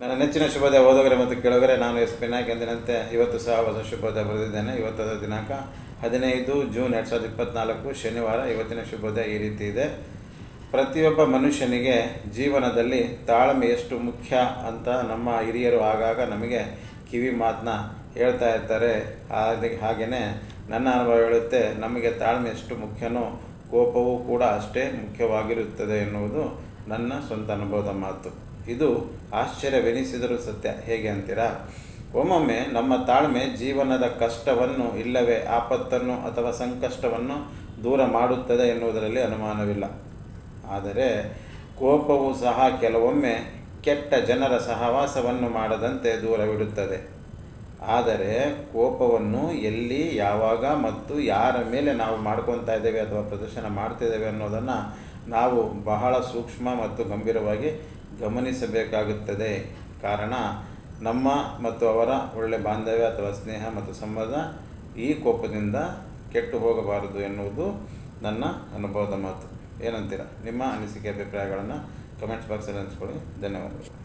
ನನ್ನ ನೆಚ್ಚಿನ ಶುಭೋದಯ ಓದುಗರೆ ಮತ್ತು ಕೇಳುಗರೆ, ನಾನು ಎಸ್ ಪಿನಾಯಕ್ ಎಂದಿನಂತೆ ಇವತ್ತು ಸಹ ಹೊಸ ಶುಭೋದಯ ಬರೆದಿದ್ದೇನೆ. ಇವತ್ತಾದ ದಿನಾಂಕ 15 ಜೂನ್ 2024 ಶನಿವಾರ. ಇವತ್ತಿನ ಶುಭೋದಯ ಈ ರೀತಿ ಇದೆ. ಪ್ರತಿಯೊಬ್ಬ ಮನುಷ್ಯನಿಗೆ ಜೀವನದಲ್ಲಿ ತಾಳ್ಮೆ ಎಷ್ಟು ಮುಖ್ಯ ಅಂತ ನಮ್ಮ ಹಿರಿಯರು ಆಗಾಗ ನಮಗೆ ಕಿವಿ ಮಾತನ್ನ ಹೇಳ್ತಾ ಇರ್ತಾರೆ. ಹಾಗೆಯೇ ನನ್ನ ಅನುಭವ ಹೇಳುತ್ತೆ, ನಮಗೆ ತಾಳ್ಮೆ ಎಷ್ಟು ಮುಖ್ಯನೋ ಕೋಪವೂ ಕೂಡ ಅಷ್ಟೇ ಮುಖ್ಯವಾಗಿರುತ್ತದೆ ಎನ್ನುವುದು ನನ್ನ ಸ್ವಂತ ಅನುಭವದ ಮಾತು. ಇದು ಆಶ್ಚರ್ಯವೆನಿಸಿದರೂ ಸತ್ಯ. ಹೇಗೆ ಅಂತೀರಾ? ಒಮ್ಮೊಮ್ಮೆ ನಮ್ಮ ತಾಳ್ಮೆ ಜೀವನದ ಕಷ್ಟವನ್ನು ಇಲ್ಲವೇ ಆಪತ್ತನ್ನು ಅಥವಾ ಸಂಕಷ್ಟವನ್ನು ದೂರ ಮಾಡುತ್ತದೆ ಎನ್ನುವುದರಲ್ಲಿ ಅನುಮಾನವಿಲ್ಲ. ಆದರೆ ಕೋಪವು ಸಹ ಕೆಲವೊಮ್ಮೆ ಕೆಟ್ಟ ಜನರ ಸಹವಾಸವನ್ನು ಮಾಡದಂತೆ ದೂರವಿಡುತ್ತದೆ. ಆದರೆ ಕೋಪವನ್ನು ಎಲ್ಲಿ, ಯಾವಾಗ ಮತ್ತು ಯಾರ ಮೇಲೆ ನಾವು ಮಾಡ್ಕೊತಾ ಇದ್ದೇವೆ ಅಥವಾ ಪ್ರದರ್ಶನ ಮಾಡ್ತಿದ್ದೇವೆ ಅನ್ನೋದನ್ನು ನಾವು ಬಹಳ ಸೂಕ್ಷ್ಮ ಮತ್ತು ಗಂಭೀರವಾಗಿ ಗಮನಿಸಬೇಕಾಗುತ್ತದೆ. ಕಾರಣ, ನಮ್ಮ ಮತ್ತು ಅವರ ಒಳ್ಳೆ ಬಾಂಧವ್ಯ ಅಥವಾ ಸ್ನೇಹ ಮತ್ತು ಸಂಬಂಧ ಈ ಕೋಪದಿಂದ ಕೆಟ್ಟು ಹೋಗಬಾರದು ಎನ್ನುವುದು ನನ್ನ ಅನುಭವದ ಮಾತು. ಏನಂತೀರ? ನಿಮ್ಮ ಅನಿಸಿಕೆ ಅಭಿಪ್ರಾಯಗಳನ್ನು ಕಮೆಂಟ್ಸ್ ಬಾಕ್ಸಲ್ಲಿ ಹಂಚ್ಕೊಳ್ಳಿ. ಧನ್ಯವಾದಗಳು.